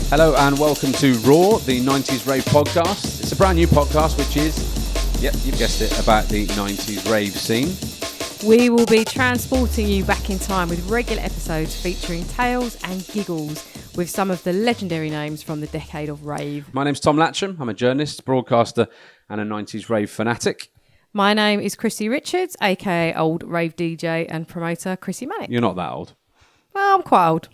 Hello and welcome to R.O.A.R, the 90s Rave Podcast. It's a brand new podcast which is, yep, you've guessed it, about the 90s rave scene. We will be transporting you back in time with regular episodes featuring tales and giggles with some of the legendary names from the decade of rave. My name's Tom Latcham. I'm a journalist, broadcaster and a 90s rave fanatic. My name is Chrissy Richards, aka old rave DJ and promoter Chrissy Manic. You're not that old. Well, I'm quite old.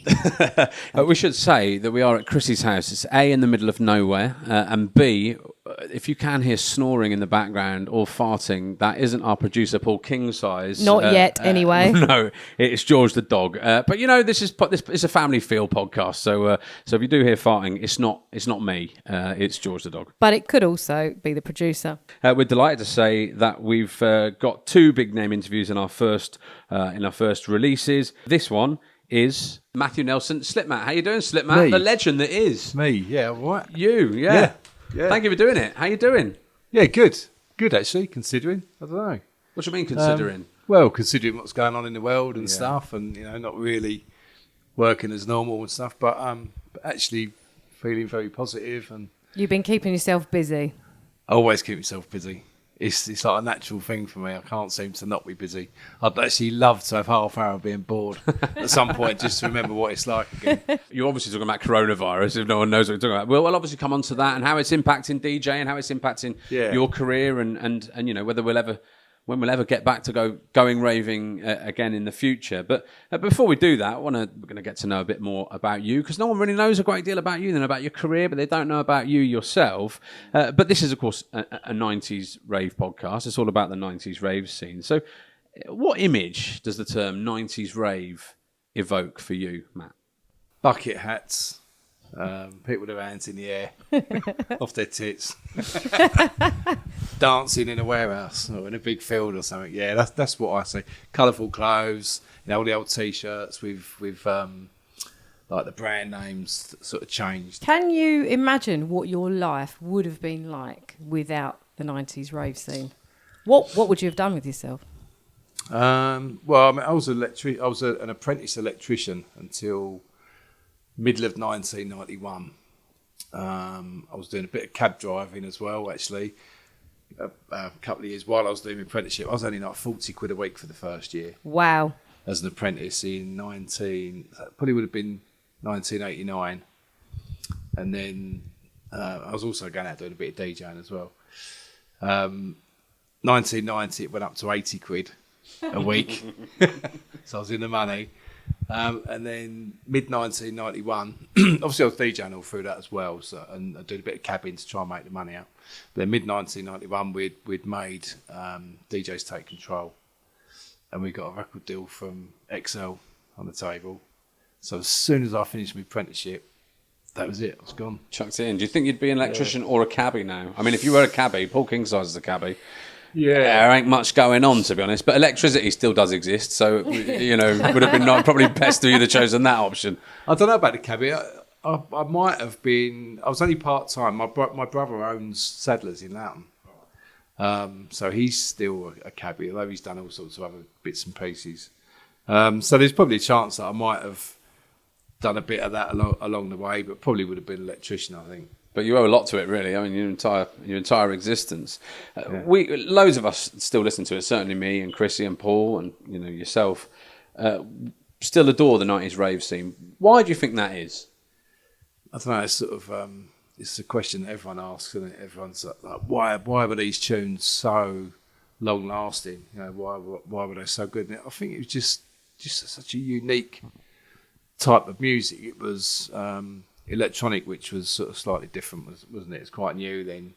We should say that we are at Chrissy's house. It's A, in the middle of nowhere, and B, if you can hear snoring in the background or farting, that isn't our producer Paul Kingsize. Not yet, anyway. No, it's George the dog. But you know, this is a family feel podcast. So if you do hear farting, it's not me. It's George the dog. But it could also be the producer. We're delighted to say that we've got two big name interviews in our first releases. This one is Matthew Nelson, Slipmatt. How you doing, Slipmatt? Me. The legend that is. Me, yeah, all right. You, yeah. Thank you for doing it. How you doing? Yeah, good. Good, actually, considering. I don't know. What do you mean, considering? Well, considering what's going on in the world and stuff, and, you know, not really working as normal and stuff, but actually feeling very positive. And You've been keeping yourself busy. I always keep myself busy. It's like a natural thing for me. I can't seem to not be busy. I'd actually love to have half hour of being bored at some point just to remember what it's like again. You're obviously talking about coronavirus, if no one knows what you're talking about. We'll obviously come on to that and how it's impacting DJ and how it's impacting your career and you know, whether when we'll ever get back to going raving again in the future. But before we do that, we're going to get to know a bit more about you, because no one really knows a great deal about you than about your career, but they don't know about you yourself. But this is, of course, a 90s rave podcast. It's all about the 90s rave scene. So what image does the term 90s rave evoke for you, Matt? Bucket hats, people with their hands in the air, off their tits, dancing in a warehouse or in a big field or something. Yeah, that's what I say. Colourful clothes, you know, all the old T-shirts with like the brand names that sort of changed. Can you imagine what your life would have been like without the 90s rave scene? What would you have done with yourself? Well, I mean, I was an apprentice electrician until middle of 1991. I was doing a bit of cab driving as well, actually. A couple of years while I was doing my apprenticeship, I was only like 40 quid a week for the first year. Wow. As an apprentice in probably would have been 1989. And then I was also going out doing a bit of DJing as well. 1990, it went up to 80 quid a week. So I was in the money. And then mid-1991, obviously I was DJing all through that as well, so, and I did a bit of cabbing to try and make the money out. But then mid-1991, we'd made DJs Take Control, and we got a record deal from XL on the table. So as soon as I finished my apprenticeship, that was it, I was gone. Chucked it in. Do you think you'd be an electrician or a cabbie now? I mean, if you were a cabbie, Paul Kingsize is a cabbie. Yeah, there ain't much going on, to be honest. But electricity still does exist, so you know, would have been probably best if you'd have chosen that option. I don't know about the cabbie. I might have been. I was only part time. My brother owns Sadler's in Loughton, so he's still a cabbie, although he's done all sorts of other bits and pieces. So there's probably a chance that I might have done a bit of that along the way, but probably would have been an electrician, I think. But you owe a lot to it, really. I mean, your entire existence. Loads of us still listen to it. Certainly me and Chrissy and Paul and you know yourself still adore the 90s rave scene. Why do you think that is? I don't know. It's sort of it's a question that everyone asks, isn't it? Everyone's like, why were these tunes so long lasting? You know, why were they so good? And I think it was just such a unique type of music. It was. Electronic, which was sort of slightly different, wasn't it? It's quite new then,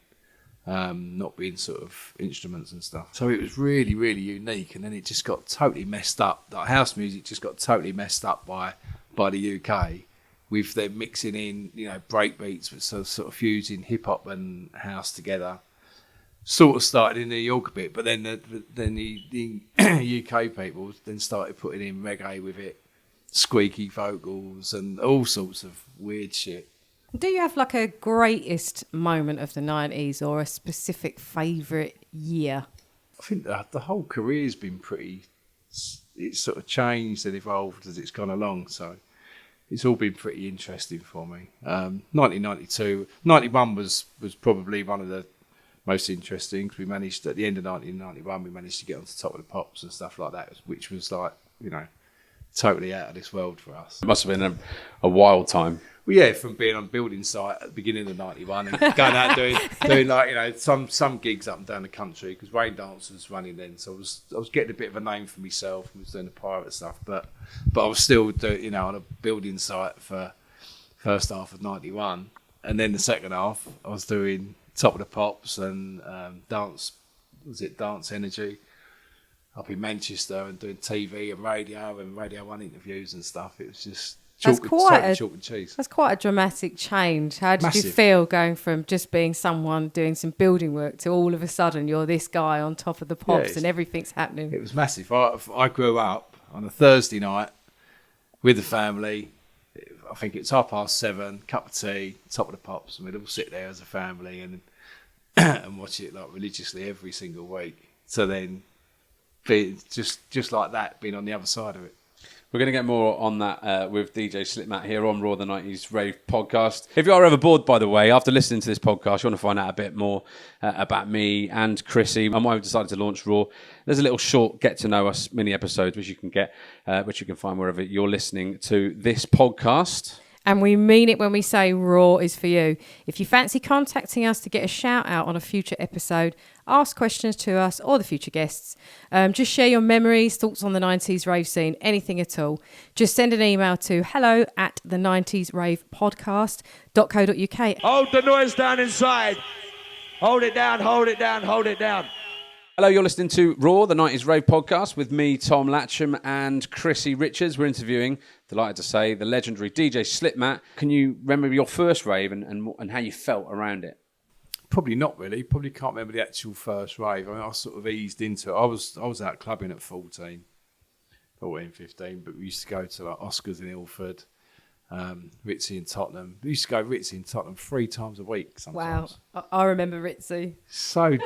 not being sort of instruments and stuff. So it was really, really unique, and then it just got totally messed up. Like house music just got totally messed up by the UK, with them mixing in, you know, breakbeats, but sort of fusing hip hop and house together. Sort of started in New York a bit, but then the UK people then started putting in reggae with it. Squeaky vocals and all sorts of weird shit. Do you have like a greatest moment of the 90s or a specific favourite year? I think the whole career's been pretty... It's sort of changed and evolved as it's gone along. So it's all been pretty interesting for me. 1992, 91 was probably one of the most interesting, because we managed, at the end of 1991, we managed to get onto Top of the Pops and stuff like that, which was like, totally out of this world for us. It must have been a wild time. Well, yeah, from being on building site at the beginning of 91 and going out doing like, some gigs up and down the country, because Rain Dance was running then, so I was getting a bit of a name for myself. I was doing the pirate stuff, but I was still doing, on a building site for first half of 91, and then the second half I was doing Top of the Pops and Dance Energy up in Manchester, and doing TV and Radio 1 interviews and stuff. It was just chalk and cheese. That's quite a dramatic change. How did you Massive. feel going from just being someone doing some building work to all of a sudden you're this guy on Top of the Pops and everything's happening? It was massive. I grew up on a Thursday night with the family. I think it's 7:30, cup of tea, Top of the Pops, and we'd all sit there as a family and watch it like religiously every single week. So then, be just like that, being on the other side of it. We're going to get more on that with DJ Slipmatt here on Raw, the 90s Rave Podcast. If you are ever bored, by the way, after listening to this podcast, you want to find out a bit more about me and Chrissy and why we've decided to launch Raw, there's a little short get to know us mini episodes which you can find wherever you're listening to this podcast. And we mean it when we say Raw is for you. If you fancy contacting us to get a shout out on a future episode, ask questions to us or the future guests, just share your memories, thoughts on the 90s rave scene, anything at all. Just send an email to hello@the90sravepodcast.co.uk. Hold the noise down inside. Hold it down, hold it down, hold it down. Hello, you're listening to Raw, the 90s Rave Podcast with me, Tom Latcham, and Chrissy Richards. We're interviewing, delighted to say, the legendary DJ Slipmatt. Can you remember your first rave and how you felt around it? Probably not really. Probably can't remember the actual first rave. I mean, I sort of eased into it. I was out clubbing at 14, 15, but we used to go to like Oscars in Ilford, Ritzy in Tottenham. We used to go Ritzy in Tottenham 3 times a week sometimes. Wow, I remember Ritzy. So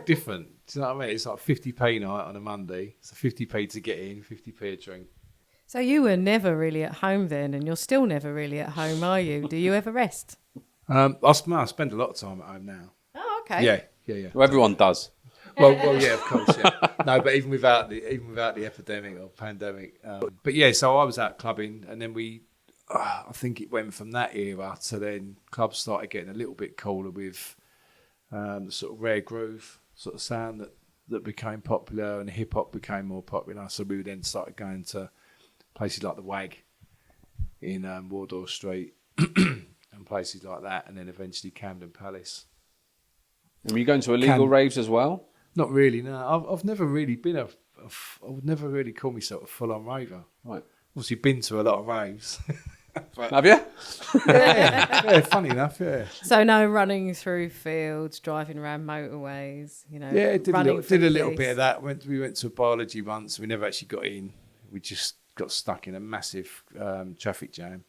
different. Do you know what I mean? It's like 50p night on a Monday. It's a 50p to get in, 50p a drink. So you were never really at home then, and you're still never really at home, are you? Do you ever rest? I spend a lot of time at home now. Oh, okay. Yeah. Well, everyone does. Well, yeah, of course, yeah. No, but even without the epidemic or pandemic. But yeah, so I was out clubbing, and then I think it went from that era to then clubs started getting a little bit cooler with the sort of rare groove sort of sound that became popular, and hip hop became more popular. So we then started going to places like the Wag in Wardour Street and places like that, and then eventually Camden Palace. And were you going to illegal raves as well? Not really, no. I've never really been I would never really call myself a full-on raver. Right. Obviously been to a lot of raves. Have you? yeah, funny enough, yeah. So no running through fields, driving around motorways, Yeah, did a little bit of that. We went to a biology once. We never actually got in. We just got stuck in a massive traffic jam.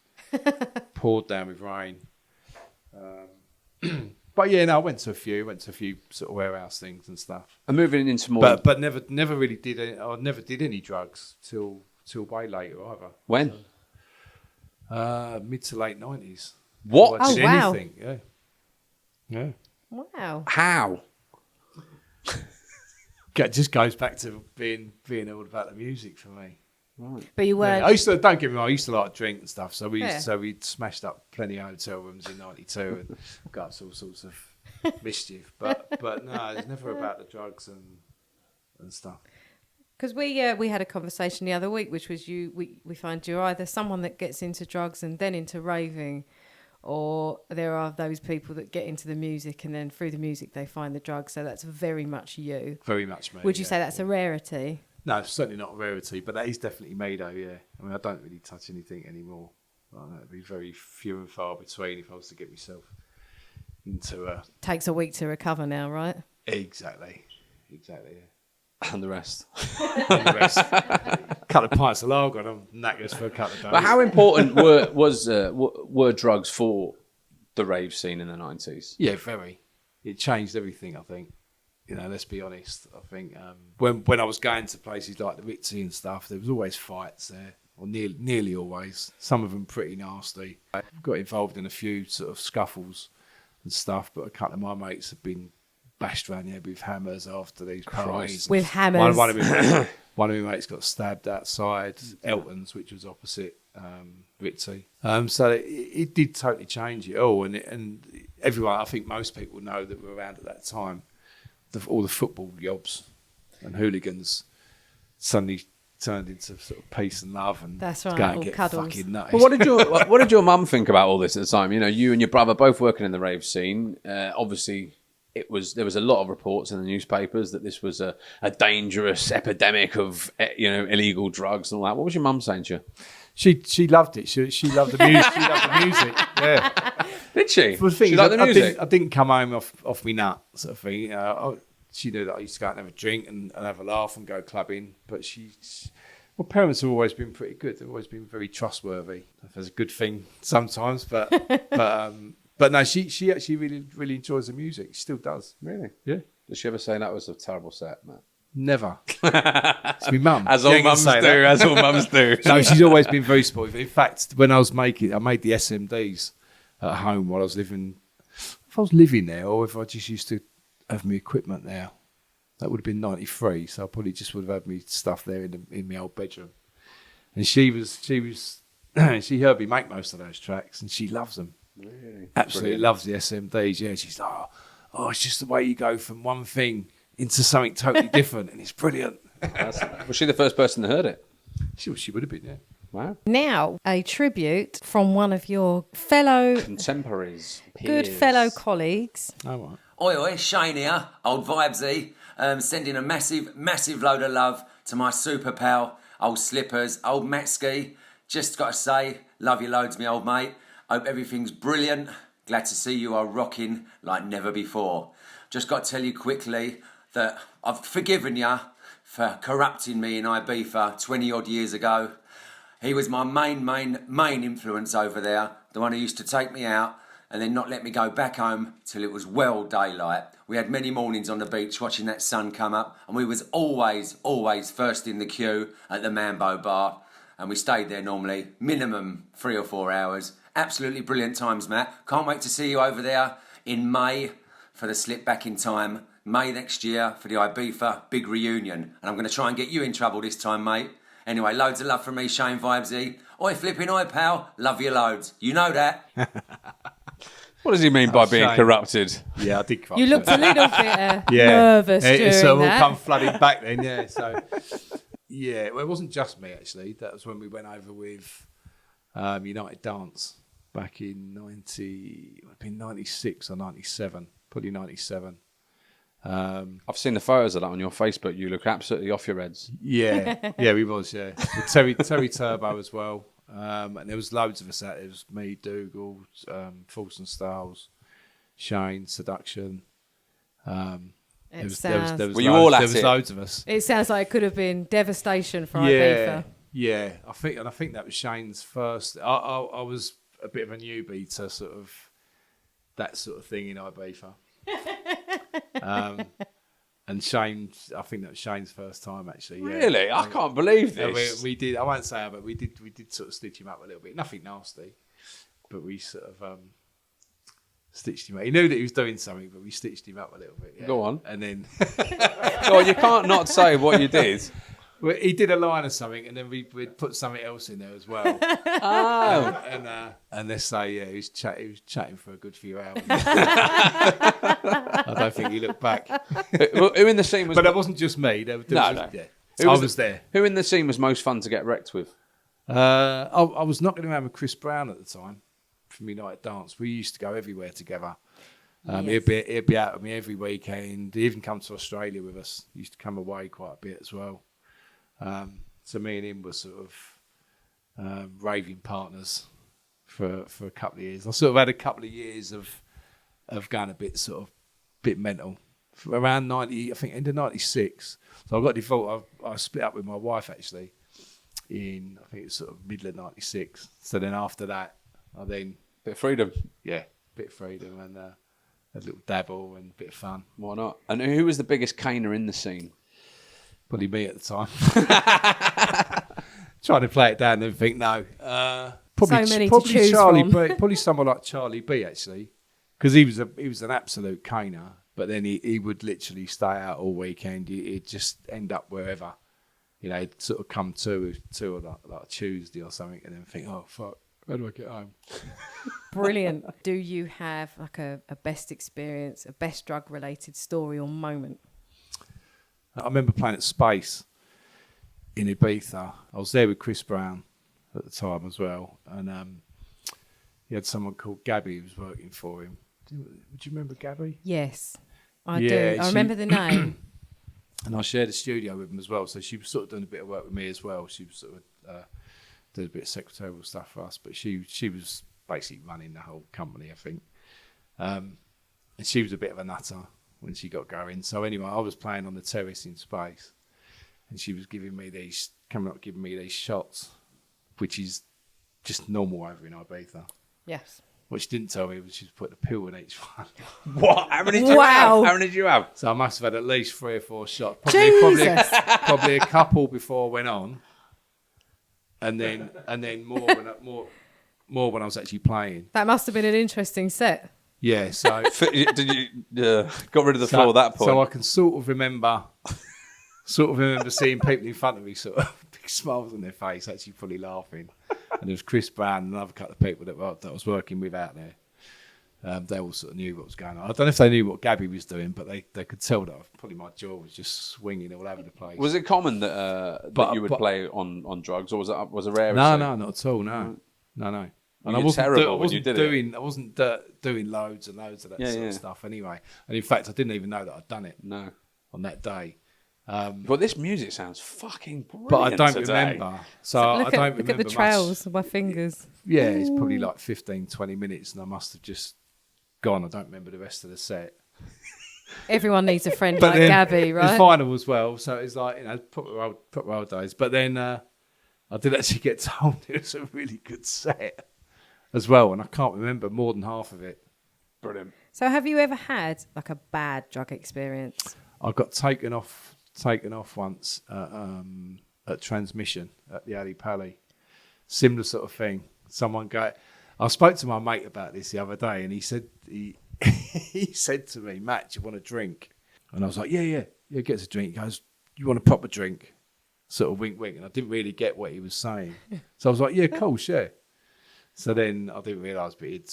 Poured down with rain. But yeah, no, I went to a few sort of warehouse things and stuff. And moving into more... But never really did any, I never did any drugs till way later either. When? Mid to late 90s. What? I did wow. anything, yeah. Wow. How? It just goes back to being all about the music for me. Right. But you weren't... Yeah. Don't get me wrong, I used to like drink and stuff, so we smashed up plenty of hotel rooms in 92 and got us all sorts of mischief. But no, it's never about the drugs and stuff. Because we had a conversation the other week, which was we find you're either someone that gets into drugs and then into raving, or there are those people that get into the music and then through the music they find the drugs. So that's very much you. Very much me. Would you say that's a rarity? No, it's certainly not a rarity, but that is definitely me though, yeah. I mean, I don't really touch anything anymore. It'd be very few and far between if I was to get myself into Takes a week to recover now, right? Exactly, yeah. And the rest. Couple of pints of lager and I'm knackers for a couple of days. But how important were drugs for the rave scene in the 90s? Yeah, very. It changed everything, I think. Let's be honest. I think when I was going to places like the Ritzy and stuff, there was always fights there. or nearly always. Some of them pretty nasty. I got involved in a few sort of scuffles and stuff, but a couple of my mates have been bashed around the head with hammers after these parties. With hammers. One of my mates got stabbed outside Elton's, which was opposite Ritzy. So it did totally change it all. And everyone, I think most people know that were around at that time, all the football yobs and hooligans suddenly turned into sort of peace and love, and that's right, go and all get cuddles. fucking nutty. Well, what did your mum think about all this at the time? You know, you and your brother both working in the rave scene. Obviously, there was a lot of reports in the newspapers that this was a dangerous epidemic of illegal drugs and all that. What was your mum saying to you? She loved it. She loved the music. She loved the music. Yeah. Did she? Well, the thing She is, liked the music? I didn't come home off me nut sort of thing. She knew that I used to go out and have a drink and have a laugh and go clubbing. But parents have always been pretty good. They've always been very trustworthy. That's a good thing sometimes, but no, she actually really enjoys the music. She still does. Really? Yeah. Did she ever say that was a terrible set, Matt? Never. It's my mum. As all mums do. As all mums do. No, she's always been very supportive. In fact, when I made the SMDs at home while I was living. If I was living there, or if I just used to have my equipment there, that would have been 93. So I probably just would have had me stuff there in my old bedroom. And she heard me make most of those tracks, and she loves them. Really? Absolutely loves the SMDs. Yeah, she's like, oh, it's just the way you go from one thing into something totally different, and it's brilliant. Was she the first person that heard it? She would have been, yeah. Wow. Now, a tribute from one of your fellow contemporaries, good peers. fellow colleagues. Oh, right. Oi, Shane here, old Vibesy, sending a massive load of love to my super pal, old Slippers, old Matsky. Just got to say, love you loads, me old mate. Hope everything's brilliant. Glad to see you are rocking like never before. Just got to tell you quickly that I've forgiven you for corrupting me in Ibiza 20 odd years ago. He was my main influence over there, the one who used to take me out and then not let me go back home till it was well daylight. We had many mornings on the beach watching that sun come up, and we was always first in the queue at the Mambo bar, and we stayed there normally minimum 3 or 4 hours. Absolutely brilliant times, Matt. Can't wait to see you over there in May for the Slip Back in Time. May next year for the Ibiza big reunion, and I'm going to try and get you in trouble this time, mate. Anyway, loads of love from me, Shane Vibesy. Oi, flipping oi, pal. Love you loads. You know that. What does he mean by being corrupted? Yeah, I did corrupt. You looked a little bit nervous during it all that. come flooding back then, yeah. So, yeah, well, it wasn't just me, actually. That was when we went over with United Dance back in 96 or 97, probably 97. I've seen the photos of that on your Facebook. You look absolutely off your heads. Yeah, we was, yeah. With Terry Turbo as well. And there was loads of us out there. It was me, Dougal, False and Styles, Shane, Seduction. There was loads of us. It sounds like it could have been devastation for Ibiza. Yeah. I think that was Shane's first. I was a bit of a newbie to sort of that sort of thing in Ibiza. And Shane, I think that was Shane's first time actually. Yeah. Really? I can't believe this. We did. I won't say how, but we did sort of stitch him up a little bit. Nothing nasty, but we sort of stitched him up. He knew that he was doing something, but we stitched him up a little bit. Yeah. Go on. And then, go on. You can't not say what you did. Well, he did a line or something, and then we'd put something else in there as well. And let's say, he was chatting for a good few hours. I don't think he looked back. Who in the scene was? But that wasn't just me. I was there. Who in the scene was most fun to get wrecked with? I was knocking around with Chris Brown at the time from United Dance. We used to go everywhere together. He'd be out with me every weekend. He even come to Australia with us. He used to come away quite a bit as well. So me and him were sort of raving partners for a couple of years. I sort of had a couple of years of going a bit mental. Around 90, I think end of 96. So I got divorced. I split up with my wife actually in, I think it's sort of middle of 96. So then after that, bit of freedom. Yeah, bit of freedom and a little dabble and a bit of fun. Why not? And who was the biggest caner in the scene? Probably me at the time. trying to play it down and think, no. Probably, So many to probably choose Charlie from. B, probably someone like Charlie B, actually, because he was an absolute caner. But then he would literally stay out all weekend. He'd just end up wherever. You know, he'd sort of come to like Tuesday or something, and then think, oh fuck, how do I get home? Brilliant. Do you have like a best experience, a best drug related story or moment? I remember playing at Space in Ibiza. I was there with Chris Brown at the time as well, and he had someone called Gabby who was working for him. Would you remember Gabby? yes, I do. I remember the name. And I shared a studio with him as well, so she was sort of doing a bit of work with me as well. She was sort of did a bit of secretarial stuff for us, but she was basically running the whole company, I think. And she was a bit of a nutter when she got going. So anyway, I was playing on the terrace in Space, and she was giving me these shots, which is just normal over in Ibiza. Yes. What she didn't tell me was she put a pill in each one. What? How many did you Wow. have? How many did you have? So I must have had at least 3 or 4 shots. Jesus. Probably a couple before I went on, and then more when I was actually playing. That must have been an interesting set. Yeah. So Did you got rid of the floor at that point? So I can sort of remember seeing people in front of me sort of big smiles on their face, actually fully laughing. And there was Chris Brown and another couple of people that I was working with out there. They all sort of knew what was going on. I don't know if they knew what Gabby was doing, but they could tell that probably my jaw was just swinging all over the place. Was it common that you would play on drugs, or was it rare? No, not at all. No. And I wasn't doing loads and loads of that sort of stuff anyway. And in fact, I didn't even know that I'd done it. No. On that day. But this music sounds fucking brilliant. But I don't today. remember. So I don't remember. Look at the trails of my fingers. Yeah, it's probably like 15, 20 minutes, and I must have just gone. I don't remember the rest of the set. Everyone needs a friend like Gabby, right? The final as well, so it's like, proper old days. But then I did actually get told it was a really good set as well, and I can't remember more than half of it. Brilliant. So have you ever had like a bad drug experience? I got taken off once at Transmission at the Ali Pally. Similar sort of thing. I spoke to my mate about this the other day, and he said he said to me, "Matt, do you want a drink?" And I was like, yeah, get a drink. He goes, "You want a proper drink?" Sort of wink, wink. And I didn't really get what he was saying. So I was like, yeah, cool, sure. So then I didn't realise, but he'd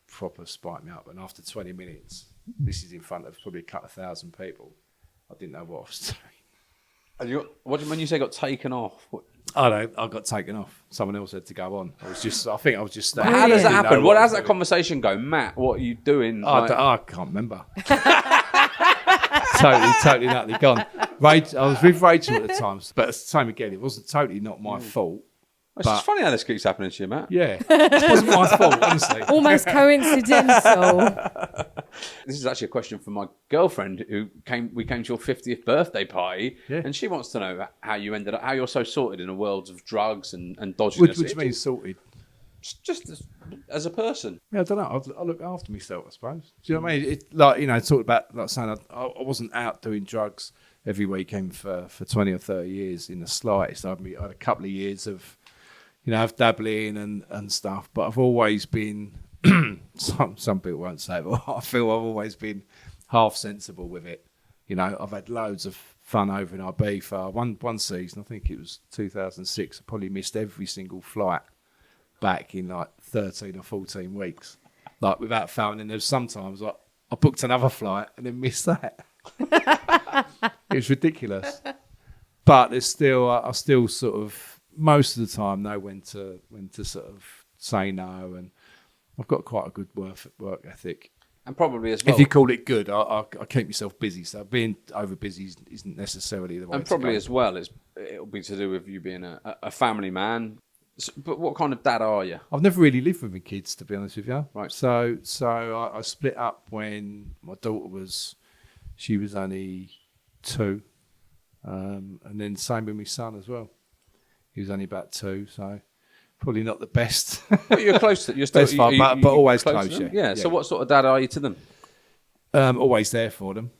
proper spiked me up. And after 20 minutes, this is in front of probably a couple of thousand people, I didn't know what I was doing. What do you mean you say got taken off? I got taken off. Someone else had to go on. I think I was just standing. How does that Didn't know happen? what How I was does that doing. conversation go? Matt, what are you doing? I can't remember. totally nutty gone. I was with Rachel at the time, but same again. It wasn't totally not my fault. It's just funny how this keeps happening to you, Matt. Yeah, it wasn't my fault, honestly. Almost coincidental. This is actually a question from my girlfriend we came to your 50th birthday party, and she wants to know how you're so sorted in a world of drugs and dodginess. Which means sorted. Just as a person. Yeah, I don't know. I look after myself, I suppose. Do you know what I mean? Talk about saying I wasn't out doing drugs every weekend for 20 or 30 years in the slightest. I had a couple of years of of dabbling and stuff, but I've always been. Some people won't say, but I feel I've always been half sensible with it. I've had loads of fun over in Ibiza. One season, I think it was 2006. I probably missed every single flight back in like 13 or 14 weeks, like without failing. And there's sometimes like I booked another flight and then missed that. It was ridiculous. But I still sort of most of the time know when to sort of say no, and I've got quite a good work ethic. And probably as well, if you call it good, I keep myself busy. So being over busy isn't necessarily the way. And probably as well, it'll be to do with you being a family man. But what kind of dad are you? I've never really lived with my kids, to be honest with you. Right. So I split up when my daughter was only 2, and then same with my son as well. He was only about 2, so probably not the best. But you're close to. You're still, best far, but always close. To them? Yeah. So what sort of dad are you to them? Always there for them,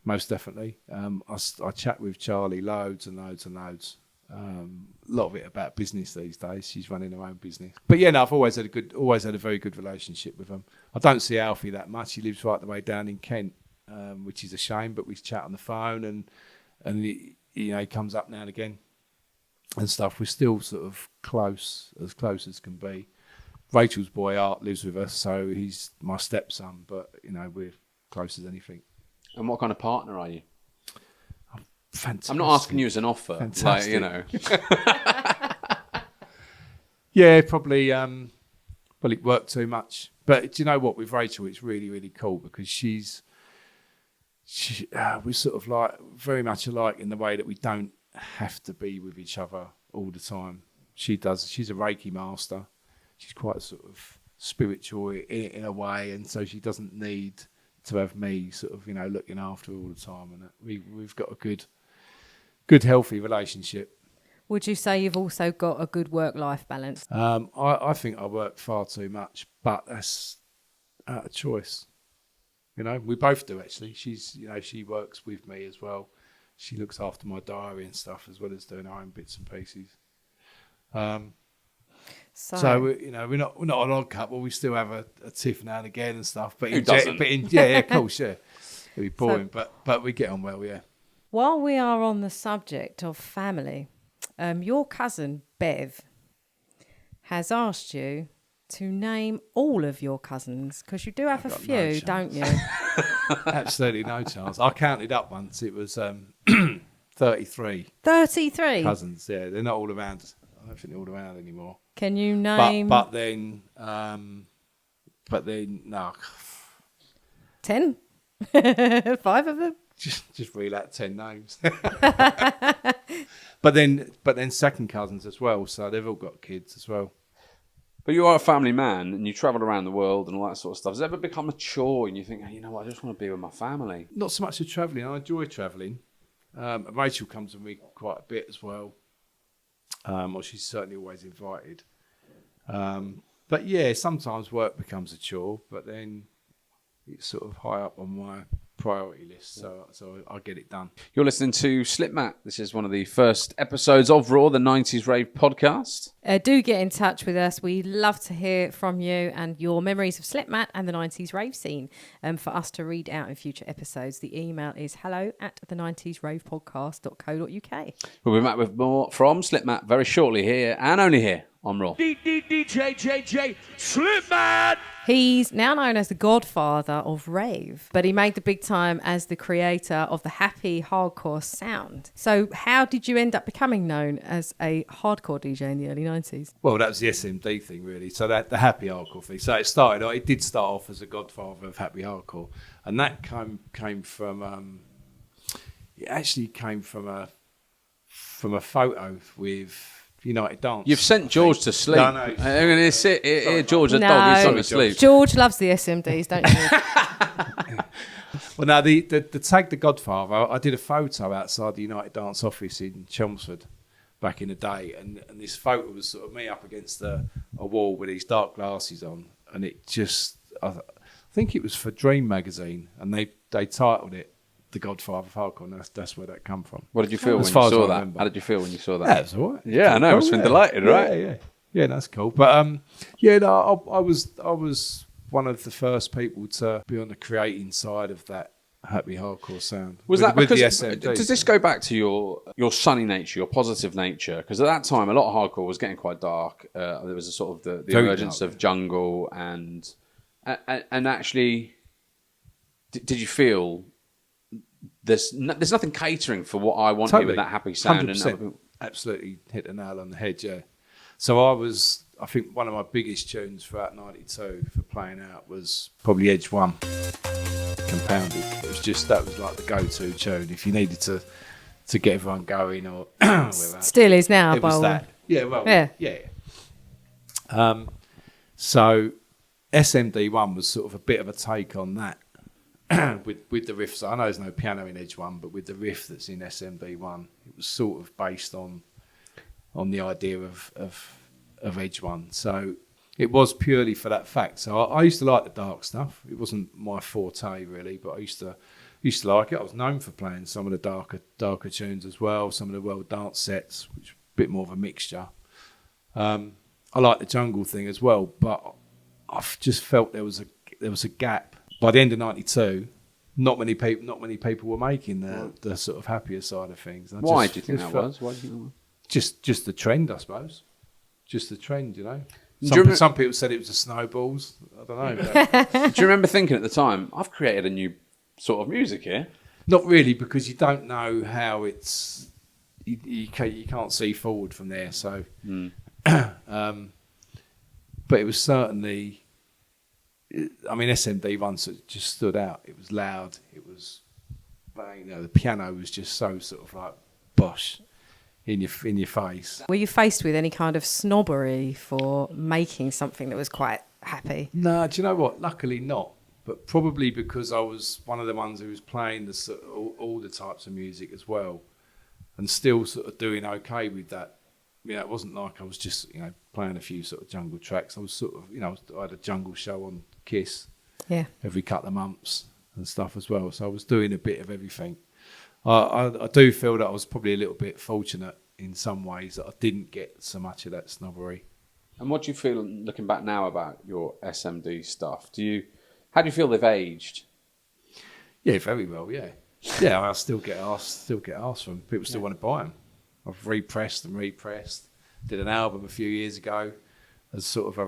most definitely. I chat with Charlie loads and loads and loads. A lot of it about business these days. She's running her own business. But yeah, no, I've always had a very good relationship with them. I don't see Alfie that much. He lives right the way down in Kent, which is a shame. But we chat on the phone, and he comes up now and again and stuff. We're still sort of close as can be. Rachel's boy Art lives with us, so he's my stepson. But we're close as anything. And what kind of partner are you? Fantastic. I'm not asking you as an offer. Fantastic. Like, Yeah, probably it worked too much. But do you know what? With Rachel, it's really, really cool because we're sort of like very much alike in the way that we don't have to be with each other all the time. She's a Reiki master. She's quite sort of spiritual in a way, and so she doesn't need to have me sort of looking after her all the time. And we've got a good, healthy relationship. Would you say you've also got a good work-life balance? I think I work far too much, but that's out of choice. We both do actually. She works with me as well. She looks after my diary and stuff as well as doing her own bits and pieces. So we're not an odd couple. We still have a tiff now and again and stuff. But who doesn't? Yeah, of course, yeah. It'd be boring, but we get on well, yeah. While we are on the subject of family, your cousin Bev has asked you to name all of your cousins because you do have a few, don't you? Absolutely no chance. I counted up once. It was 33. 33 cousins. Yeah, they're not all around. I don't think they're all around anymore. Can you name? But then no. 10? 5 of them? Just reel out 10 names. But then second cousins as well, so they've all got kids as well. But you are a family man and you travel around the world and all that sort of stuff. Has it ever become a chore and you think, hey, you know what, I just want to be with my family? Not so much of travelling. I enjoy travelling. Rachel comes with me quite a bit as well. Or she's certainly always invited. But yeah, sometimes work becomes a chore, but then it's sort of high up on my priority list, so I get it done. You're listening to Slipmatt. This is one of the first episodes of R.O.A.R, the 90s Rave Podcast. Do get in touch with us. We love to hear from you and your memories of Slipmatt and the 90s rave scene for us to read out in future episodes. The email is hello@the90sravepodcast.co.uk. We'll be back with more from Slipmatt very shortly here and only here on R.O.A.R. DJ Slipmatt. He's now known as the Godfather of Rave, but he made the big time as the creator of the happy hardcore sound. So how did you end up becoming known as a hardcore DJ in the early 90s? Well, that was the SMD thing, really. So that the happy hardcore thing. So it did start off as a Godfather of happy hardcore, and that came from it actually came from a photo with United Dance. You've sent George to sleep. No. I'm going to sit here, George, the dog, he's gone to sleep. George loves the SMDs, don't you? Well, no, the tag The Godfather, I did a photo outside the United Dance office in Chelmsford back in the day, and this photo was sort of me up against a wall with these dark glasses on, and it just, I think it was for Dream magazine, and they titled it The Godfather of Hardcore, and that's where that come from. What did you feel when you saw that? How did you feel when you saw that? Yeah, it was all right. Yeah, I know. It's been delighted, right? Yeah, that's cool. But I was one of the first people to be on the creating side of that happy hardcore sound. Was with that because the SMD. Does this go back to your sunny nature, your positive nature? Because at that time, a lot of hardcore was getting quite dark. There was a sort of the emergence of jungle and actually, did you feel there's nothing catering for what I want here with that happy sound? 100%. Absolutely hit the nail on the head, yeah. So I think one of my biggest tunes throughout '92 for playing out was probably Edge 1, Compounded. That was like the go-to tune if you needed to get everyone going or Still is now. It was that. Yeah, well, yeah. So SMD1 was sort of a bit of a take on that with the riffs. I know there's no piano in Edge 1, but with the riff that's in SMD1, it was sort of based on the idea of Edge 1. So it was purely for that fact. So I used to like the dark stuff. It wasn't my forte really, but I used to like it. I was known for playing some of the darker tunes as well, some of the world dance sets, bit more of a mixture. I like the jungle thing as well, but I've just felt there was a gap. By the end of '92, not many people were making the sort of happier side of things. Why do you think that was? Just the trend, I suppose. Just the trend, you know. Some people said it was the snowballs. I don't know. Do you remember thinking at the time, I've created a new sort of music here? Not really, because you don't know how it's. You can't see forward from there. So, but it was certainly. I mean, SMD once it just stood out. It was loud. It was, you know, the piano was just so sort of like bosh in your face. Were you faced with any kind of snobbery for making something that was quite happy? No, do you know what? Luckily not. But probably because I was one of the ones who was playing all the types of music as well, and still sort of doing okay with that. You know, it wasn't like I was just, you know, playing a few sort of jungle tracks. I was sort of, you know, I had a jungle show on Kiss every couple of months and stuff as well. So I was doing a bit of everything. I do feel that I was probably a little bit fortunate in some ways that I didn't get so much of that snobbery. And what do you feel looking back now about your SMD stuff? How do you feel they've aged? Yeah, very well. Yeah, yeah. I still get asked from people. Still want to buy them. I've repressed. Did an album a few years ago as sort of a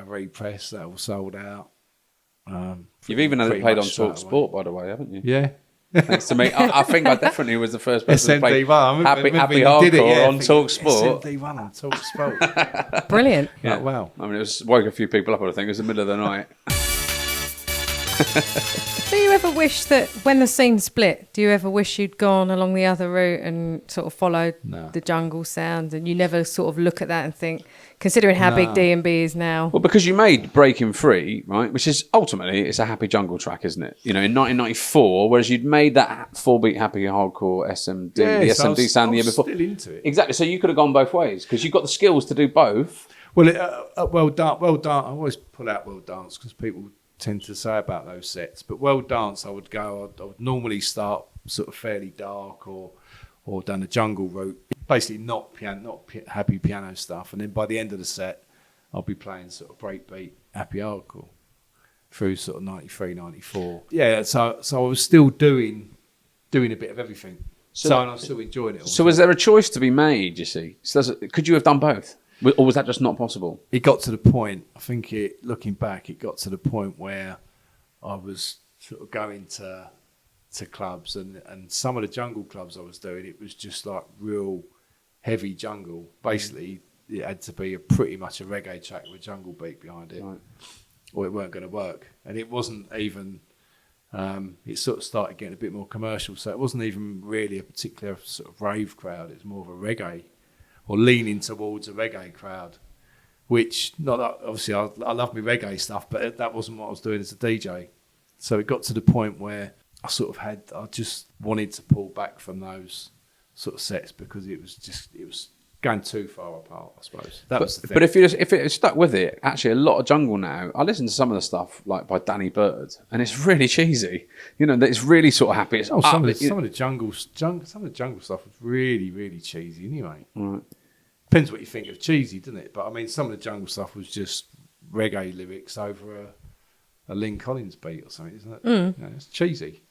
repress that all sold out. You've even had it played on Talk Sport, by the way, haven't you? Yeah. Thanks to me. I think I definitely was the first person to play Happy Hardcore on Talk Sport. SMD1 on Talk Sport. Brilliant. Yeah. Wow. I mean, it woke a few people up, I think. It was the middle of the night. Do you ever wish that when the scene split, do you ever wish you'd gone along the other route and sort of followed the jungle sound, and you never sort of look at that and think, considering how big D&B is now? Well, because you made Breaking Free, right, which is ultimately, it's a happy jungle track, isn't it? You know, in 1994, whereas you'd made that 4-beat happy hardcore SMD, the SMD sound the year before. Still into it. Exactly, so you could have gone both ways, because you've got the skills to do both. Well, Well Done. I always pull out Well Dance because people tend to say about those sets, but Well Dance I would normally start sort of fairly dark or done a jungle route, basically not happy piano stuff, and then by the end of the set I'll be playing sort of breakbeat happy hardcore through sort of 93, 94. Yeah, so I was still doing a bit of everything, and I was still enjoying it all. So was there a choice to be made, you see? Could you have done both? Or was that just not possible? It got to the point, I think looking back, it got to the point where I was sort of going to clubs and some of the jungle clubs I was doing, it was just like real heavy jungle. Basically, it had to be pretty much a reggae track with a jungle beat behind it, right, or it weren't going to work. And it wasn't even, it sort of started getting a bit more commercial, so it wasn't even really a particular sort of rave crowd, it was more of a reggae, or leaning towards a reggae crowd, which, not that, obviously I love my reggae stuff, but that wasn't what I was doing as a DJ. So it got to the point where I just wanted to pull back from those sort of sets because it was going too far apart, I suppose. That was the thing. But if it stuck with it, actually a lot of jungle now, I listen to some of the stuff like by Danny Bird, and it's really cheesy. You know, it's really sort of happy. It's some of the jungle stuff was really, really cheesy anyway. Right. Depends what you think of cheesy, doesn't it? But I mean, some of the jungle stuff was just reggae lyrics over a Lynn Collins beat or something, isn't it? Mm. You know, it's cheesy.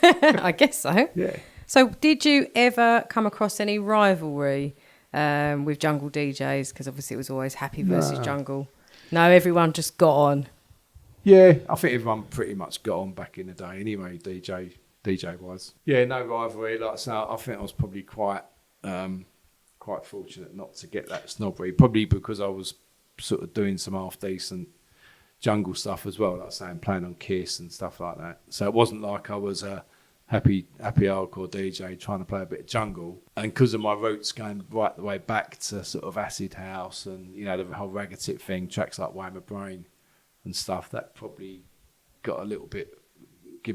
I guess so. Yeah. So did you ever come across any rivalry with jungle DJs? Because obviously it was always happy versus jungle. No, everyone just got on. Yeah, I think everyone pretty much got on back in the day anyway, DJ wise. Yeah, no rivalry. Like I say, I think I was probably quite fortunate not to get that snobbery, probably because I was sort of doing some half decent jungle stuff as well, like I say, I'm playing on Kiss and stuff like that. So it wasn't like I was a happy hardcore DJ trying to play a bit of jungle. And because of my roots going right the way back to sort of acidhouse and, you know, the whole ragga-tip thing, tracks like Why My Brain and stuff, that probably give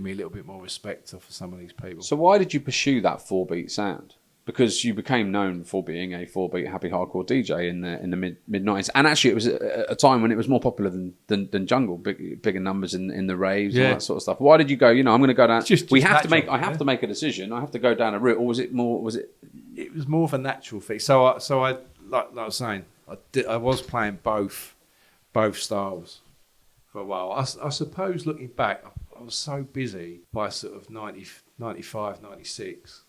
me a little bit more respect for some of these people. So why did you pursue that 4-beat sound? Because you became known for being a 4-beat happy hardcore DJ in the mid-90s, and actually it was a time when it was more popular than jungle, bigger numbers in the raves and all that sort of stuff. Why did you go? You know, I'm going to go down. I have to make a decision. I have to go down a route, or was it it was more of a natural thing. So I like I was saying, I was playing both styles for a while. I suppose looking back, I was so busy by sort of 90, 95, 96.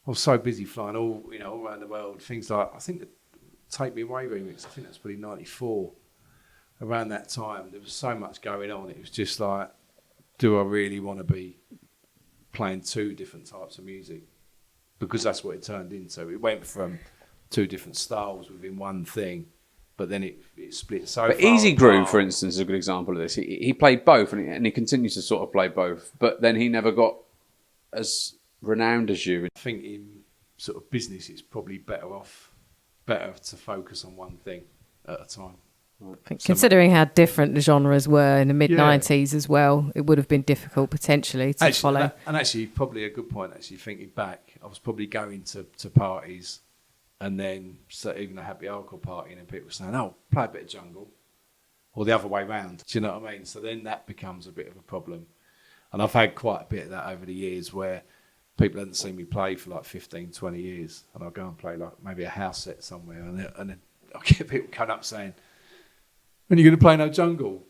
I was so busy flying all around the world. Things like, I think the Take Me Away remix, I think that's probably 94. Around that time, there was so much going on. It was just like, do I really want to be playing two different types of music? Because that's what it turned into. It went from two different styles within one thing, but then it split so But far Easy apart. Groove, for instance, is a good example of this. He played both, and he continues to sort of play both, but then he never got as renowned as you. I think in sort of business, it's probably better to focus on one thing at a time. Considering how different the genres were in the mid-90s as well, it would have been difficult potentially to follow. And actually, probably a good point, actually, thinking back, I was probably going to parties and then even a happy hardcore party and people were saying, oh, play a bit of jungle, or the other way round. Do you know what I mean? So then that becomes a bit of a problem. And I've had quite a bit of that over the years where people hadn't seen me play for like 15, 20 years and I'll go and play like maybe a house set somewhere and then I'll get people coming up saying, when are you going to play no jungle?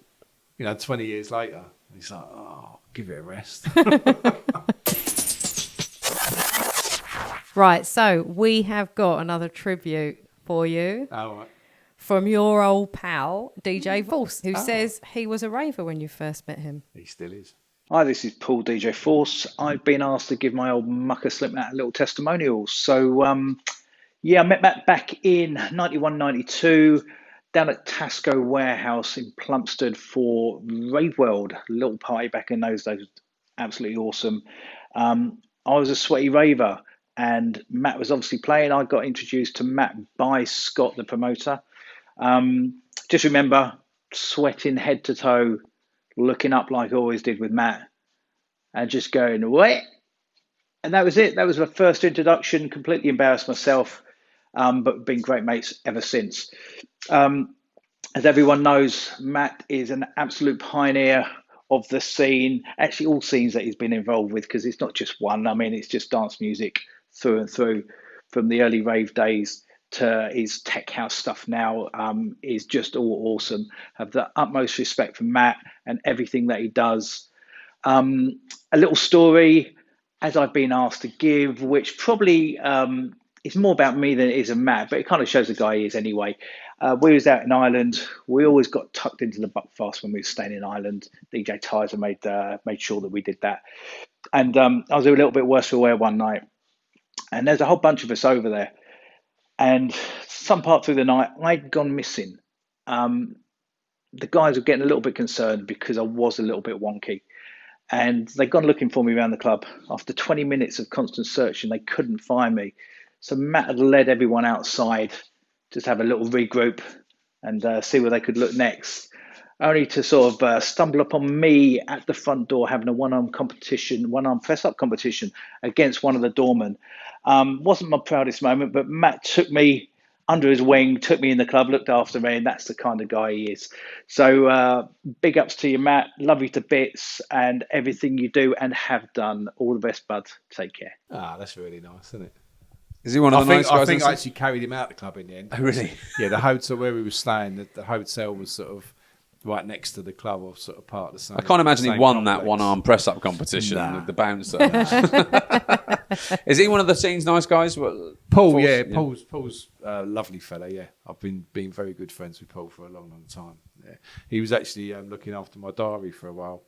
20 years later. And he's like, oh, give it a rest. Right, so we have got another tribute for you. All right. From your old pal, DJ Force, who says he was a raver when you first met him. He still is. Hi, this is Paul DJ Force. I've been asked to give my old mucker Slipmatt a little testimonial. So, I met Matt back in 91, 92 down at Tasco Warehouse in Plumstead for Rave World, a little party back in those days. Absolutely awesome. I was a sweaty raver and Matt was obviously playing. I got introduced to Matt by Scott, the promoter. Just remember sweating head to toe, looking up like I always did with Matt and just going, what? And that was it. That was my first introduction. Completely embarrassed myself, but been great mates ever since. As everyone knows, Matt is an absolute pioneer of the scene, actually all scenes that he's been involved with, because it's not just one. I mean, it's just dance music through and through, from the early rave days to his tech house stuff now, is just all awesome. Have the utmost respect for Matt and everything that he does. A little story, as I've been asked to give, which probably is more about me than it is of Matt, but it kind of shows the guy he is anyway. We was out in Ireland. We always got tucked into the Buckfast when we were staying in Ireland. DJ Tizer made sure that we did that. And I was a little bit worse for wear one night. And there's a whole bunch of us over there. And some part through the night, I'd gone missing. The guys were getting a little bit concerned because I was a little bit wonky. And they'd gone looking for me around the club. After 20 minutes of constant searching, they couldn't find me. So Matt had led everyone outside, just have a little regroup and see where they could look next. Only to sort of stumble upon me at the front door having a one-arm press-up competition against one of the doormen. Wasn't my proudest moment, but Matt took me under his wing, took me in the club, looked after me, and that's the kind of guy he is. So big ups to you, Matt. Love you to bits and everything you do and have done. All the best, bud. Take care. Ah, that's really nice, isn't it? Is he one of the nice guys? I think I actually carried him out the club in the end. Oh, really? Yeah, the hotel where we were staying, the hotel was sort of right next to the club, or sort of part of the same. I can't imagine he won complex. that one-arm press-up competition with the bouncer. Is he one of the scene's nice guys? Paul, Paul's, yeah. Paul's a lovely fella, yeah. I've been very good friends with Paul for a long, long time. Yeah. He was actually looking after my diary for a while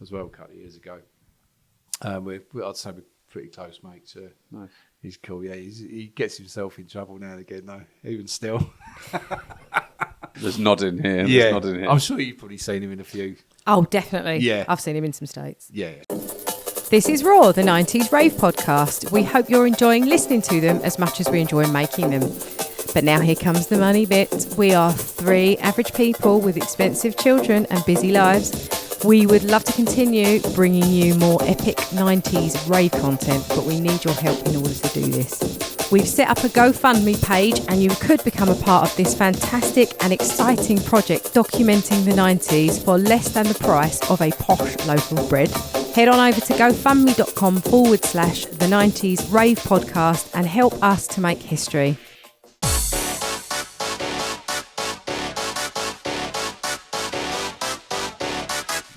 as well, a couple of years ago. I'd say we're pretty close mates, yeah. Nice. He's cool, yeah. He gets himself in trouble now and again, though, even still. There's nodding here. Yeah, nodding here. I'm sure you've probably seen him in a few. Oh, definitely. Yeah. I've seen him in some states. Yeah. This is R.O.A.R, the 90s Rave Podcast. We hope you're enjoying listening to them as much as we enjoy making them. But now here comes the money bit. We are 3 average people with expensive children and busy lives. We would love to continue bringing you more epic 90s rave content, but we need your help in order to do this. We've set up a Gofundme page and you could become a part of this fantastic and exciting project documenting the 90s for less than the price of a posh loaf of bread. Head on over to gofundme.com/the 90s Rave Podcast and help us to make history.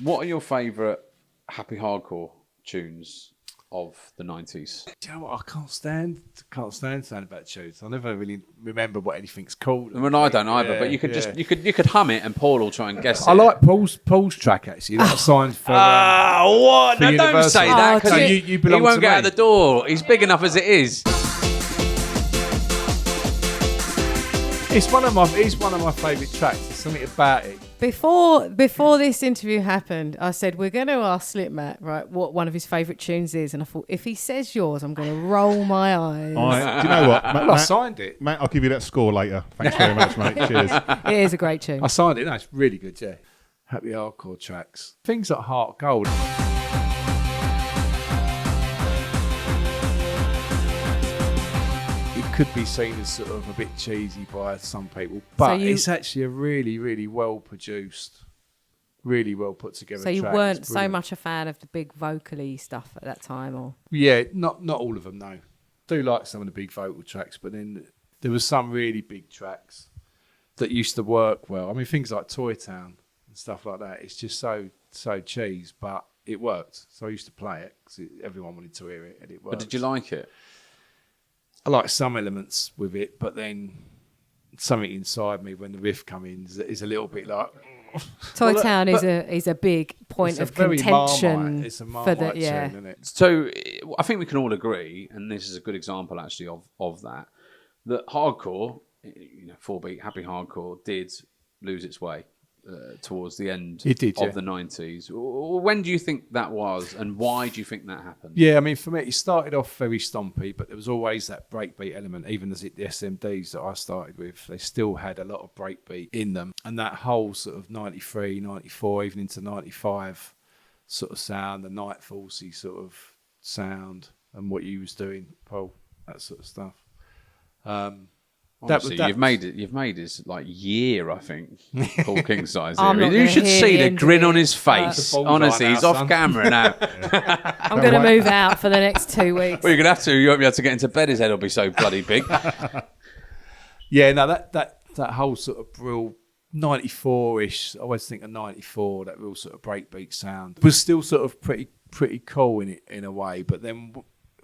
What are your favourite happy hardcore tunes of the 90s? Do you know what? I can't stand saying about tunes. I never really remember what anything's called. Well, I don't either, but you could just you could hum it and Paul will try and guess it. I like Paul's track actually. That I signed for. What? For No, don't Universal. say that because you he belong won't to get me. out the door. He's big enough as it is. It's one of my favourite tracks. There's something about it. Before this interview happened, I said, we're going to ask Slipmatt, right, what one of his favourite tunes is. And I thought, if he says yours, I'm going to roll my eyes. Do you know what? Matt, I signed it. Matt, I'll give you that score later. Thanks very much, mate. Cheers. It is a great tune. I signed it. No, it's really good, yeah. Happy hardcore tracks. Things like Heart Gold. It could be seen as sort of a bit cheesy by some people, but it's actually a really, really well produced, really well put together So you track. weren't It's so brilliant. much a fan of the big vocally stuff at that time, or? Yeah, not all of them, no. Do like some of the big vocal tracks, but then there was some really big tracks that used to work well. I mean, things like Toy Town and stuff like that. It's just so cheese, but it worked. So I used to play it because everyone wanted to hear it, and it worked. But did you like it? I like some elements with it, but then something inside me when the riff comes in is a little bit like. Toy Town is a big point of contention. It's a for Marmite the tune, isn't it? So I think we can all agree, and this is a good example actually of that hardcore, 4-beat happy hardcore, did lose its way towards the end It did, of yeah. the 90s. When do you think that was, and why do you think that happened? Yeah, I mean, for me, it started off very stompy, but there was always that breakbeat element. Even as the SMDs that I started with, they still had a lot of breakbeat in them. And that whole sort of 93, 94, even into 95 sort of sound, the Night Forcey sort of sound, and what you was doing, Paul, that sort of stuff. Honestly, you've made his like year, I think. Paul King size. I'm not You gonna should hear see the the end grin of on it. his face. The ball's Honestly, right he's now, off son. camera now. I'm going to move out for the next 2 weeks. Well, you're gonna have to. You won't be able to get into bed. His head will be so bloody big. Yeah, no, that whole sort of real 94-ish, I always think of 94, that real sort of breakbeat sound was still sort of pretty cool in a way, but then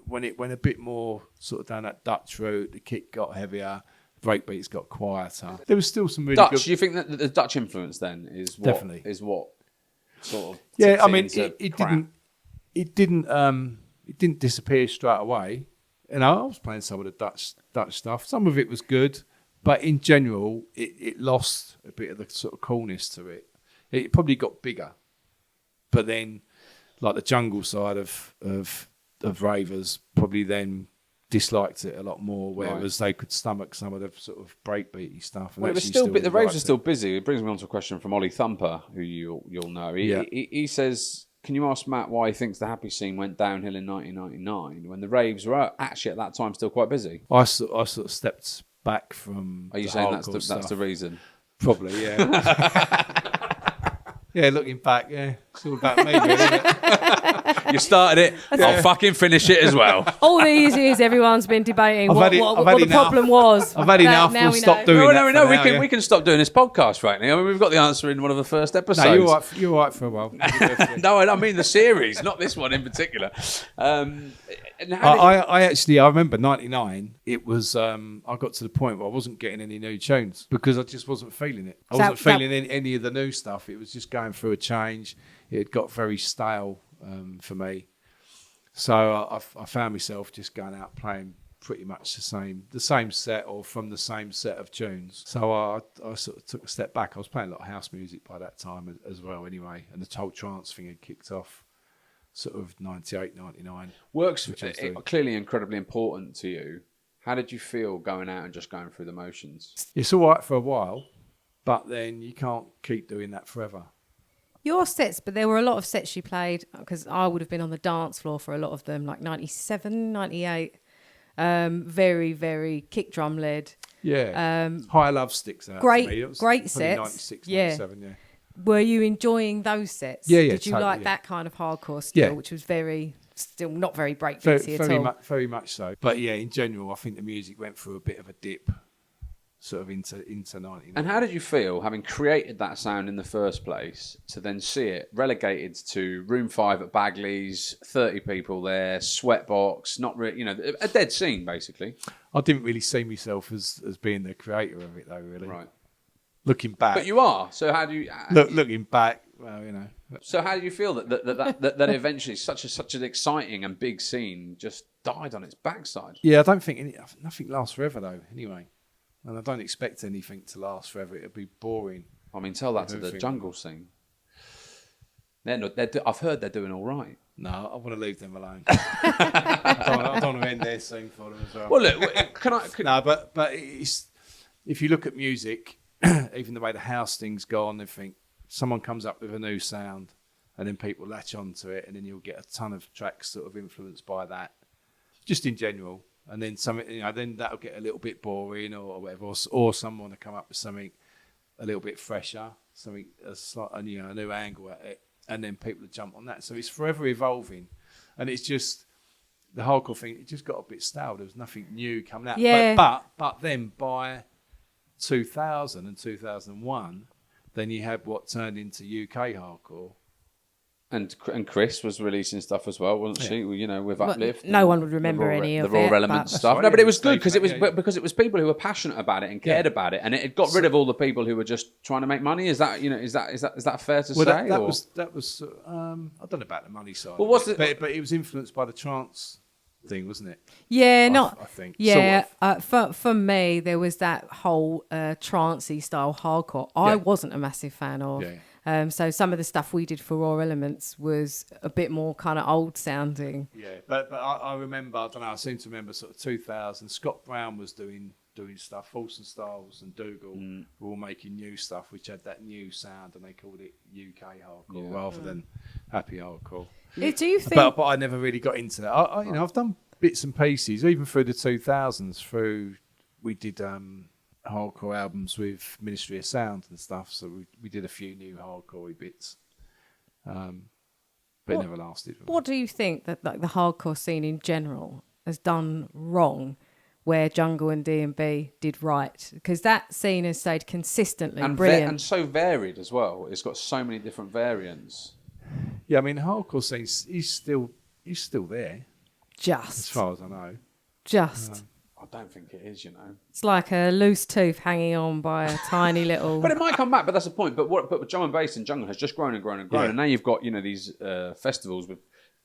when it went a bit more sort of down that Dutch route, the kick got heavier, breakbeats got quieter. There was still some really Dutch. good. Do you think that the Dutch influence then is what, Definitely. is what sort of Yeah, tips I mean, into it crap? didn't disappear straight away. You know, I was playing some of the Dutch stuff. Some of it was good, but in general, it lost a bit of the sort of coolness to it. It probably got bigger, but then, like the jungle side of ravers, probably then disliked it a lot more, whereas they could stomach some of the sort of breakbeaty stuff. And Well, it was actually still the raves liked are still busy. It brings me on to a question from Ollie Thumper, who you'll know. He says, can you ask Matt why he thinks the happy scene went downhill in 1999 when the raves were actually at that time still quite busy? I sort of stepped back from. Are you the saying hardcore that's stuff. the reason? Probably, yeah. Yeah, looking back, yeah, it's all about me, really, isn't it? You started it. I'll fucking finish it as well. All these years, everyone's been debating I've what had the enough. problem was. I've had enough. Now We'll we stop know. doing that. No. for now, yeah. We can stop doing this podcast, frankly. I mean, we've got the answer in one of the first episodes. No, you're all right for a while. No, I mean the series, not this one in particular. I remember 99. It was I got to the point where I wasn't getting any new tunes because I just wasn't feeling it. I wasn't feeling any of the new stuff. It was just going through a change. It had got very stale for me. So I found myself just going out playing pretty much the same set or from the same set of tunes. So I sort of took a step back. I was playing a lot of house music by that time as well anyway, and the whole trance thing had kicked off sort of 98, 99. Work's clearly incredibly important to you. How did you feel going out and just going through the motions? It's all right for a while, but then you can't keep doing that forever. Your sets, but there were a lot of sets you played, because I would have been on the dance floor for a lot of them, like 97, 98. Very, very kick drum led. Yeah. Higher Love sticks out. Great, to me. It was great probably sets. 96, Yeah. 97, yeah. were you enjoying those sets? Yeah, yeah. Did you totally, like yeah. that kind of hardcore still, Yeah. which was still not very breakbeaty at all? Very much so. But yeah, in general, I think the music went through a bit of a dip, sort of into 99. And how did you feel, having created that sound in the first place, to then see it relegated to Room 5 at Bagley's, 30 people there, sweatbox, not really, a dead scene, basically. I didn't really see myself as being the creator of it, though, really. Right. Looking back. But you are. So how do you... looking back, well, So how do you feel that eventually such an exciting and big scene just died on its backside? Yeah, I don't think nothing lasts forever, though, anyway. And I don't expect anything to last forever. It'll be boring. I mean, tell that to the jungle scene. I've heard they're doing all right. No, I want to leave them alone. I don't want to end their scene for them as well. Well, look, No, but it's, if you look at music, even the way the house thing's gone, they think someone comes up with a new sound and then people latch onto it, and then you'll get a ton of tracks sort of influenced by that, just in general. And then then that'll get a little bit boring or whatever, or someone will come up with something a little bit fresher, something a new angle at it, and then people will jump on that. So it's forever evolving, and it's just the hardcore thing. It just got a bit stale. There was nothing new coming out. Yeah. But then by 2000 and 2001, then you had what turned into UK hardcore. And Chris was releasing stuff as well, wasn't she? With Uplift. No one would remember any of the raw it, elements but- stuff. Right, No, but yeah, it was good because yeah. because it was people who were passionate about it and cared about it, and it got rid of all the people who were just trying to make money. Is that is that fair to say? That was I don't know about the money side. Well, what's it? But it was influenced by the trance thing, wasn't it? Yeah, I think. Yeah, Sort of. for me, there was that whole trancey style hardcore. I wasn't a massive fan of. Yeah. So some of the stuff we did for Raw Elements was a bit more kind of old sounding. Yeah, but I remember, I don't know, I seem to remember sort of 2000, Scott Brown was doing stuff, Folsom Styles and Dougal were all making new stuff, which had that new sound, and they called it UK hardcore rather than happy hardcore. Do you think... But I never really got into that. I've done bits and pieces, even through the 2000s, we did... hardcore albums with Ministry of Sound and stuff, so we did a few new hardcore bits, but it never lasted. What do you think that the hardcore scene in general has done wrong, where Jungle and D&B did right? Because that scene has stayed consistently brilliant and so varied as well. It's got so many different variants. Yeah, I mean, the hardcore scene is still there, as far as I know. I don't think it is, It's like a loose tooth hanging on by a tiny little... But it might come back, but that's the point. But drum and bass in jungle has just grown and grown and grown. Yeah. And now you've got, these festivals with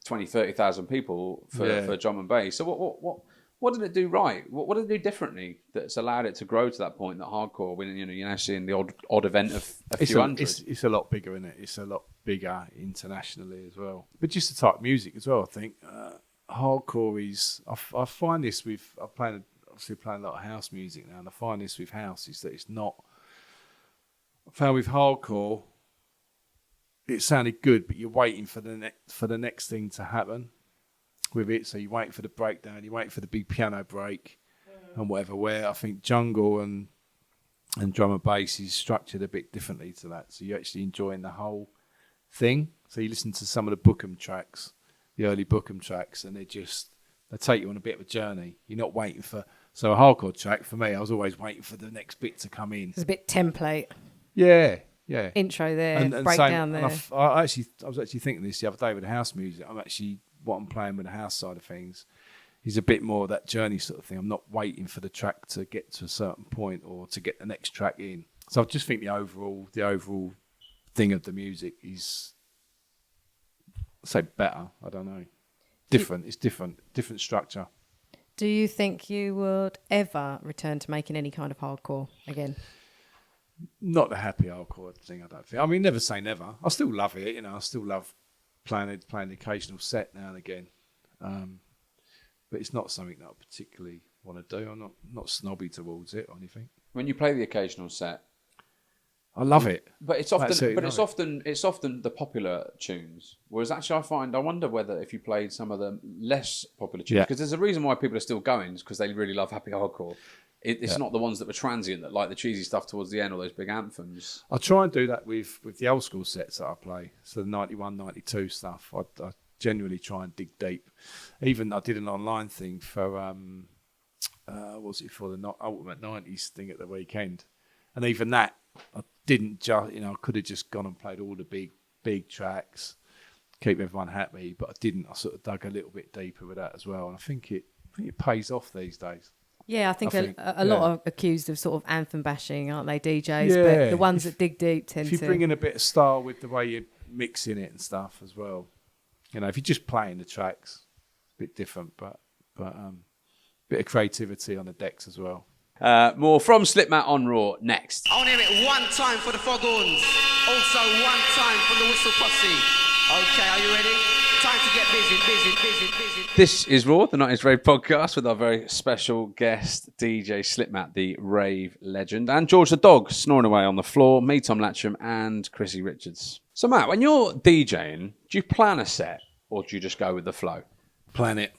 20, 30,000 people for drum and bass. So what did it do right? What did it do differently that's allowed it to grow to that point that hardcore, when you're now seeing the odd event of a few hundred? It's a lot bigger, isn't it? It's a lot bigger internationally as well. But just the type of music as well, I think. Hardcore is... I find this with... I'm obviously playing a lot of house music now, and I find this with house is that it's not... I found with hardcore, it sounded good, but you're waiting for the next thing to happen with it. So you're waiting for the breakdown, you're waiting for the big piano break and whatever, where I think jungle and drum and bass is structured a bit differently to that. So you're actually enjoying the whole thing. So you listen to some of the Bookham tracks, the early Bookham tracks, and they take you on a bit of a journey. You're not waiting for... So a hardcore track, for me, I was always waiting for the next bit to come in. It's a bit template. Yeah. Intro there, and breakdown there. And I was actually thinking this the other day with the house music. What I'm playing with the house side of things is a bit more of that journey sort of thing. I'm not waiting for the track to get to a certain point or to get the next track in. So I just think the overall thing of the music is... say better, I don't know. Different. It's different structure. Do you think you would ever return to making any kind of hardcore again? Not the happy hardcore thing, I don't think. I mean, never say never. I still love it, I still love playing the occasional set now and again. But it's not something that I particularly want to do. I'm not snobby towards it or anything. When you play the occasional set, I love it. But it's often the popular tunes. Whereas actually I wonder whether if you played some of the less popular tunes, because there's a reason why people are still going, is because they really love happy hardcore. It's not the ones that were transient that like the cheesy stuff towards the end or those big anthems. I try and do that with the old school sets that I play. So the 91, 92 stuff. I genuinely try and dig deep. Even I did an online thing for what was it for the Ultimate 90s thing at the weekend, and even that I didn't just I could have just gone and played all the big tracks, keep everyone happy, but I didn't. I sort of dug a little bit deeper with that as well, and I think it pays off these days. Yeah, I think a lot are accused of sort of anthem bashing, aren't they, DJs? Yeah. But the ones that dig deep tend to... If you bring in a bit of style with the way you're mixing it and stuff as well, if you're just playing the tracks, it's a bit different, but bit of creativity on the decks as well. More from Slipmatt on R.O.A.R next. I want to hear it one time for the Foghorns. Also one time from the Whistle Posse. Okay, are you ready? Time to get busy. This is R.O.A.R, the 90s Rave Podcast, with our very special guest, DJ Slipmatt, the rave legend, and George the dog, snoring away on the floor, me, Tom Latcham, and Chrissy Richards. So, Matt, when you're DJing, do you plan a set, or do you just go with the flow? Plan it.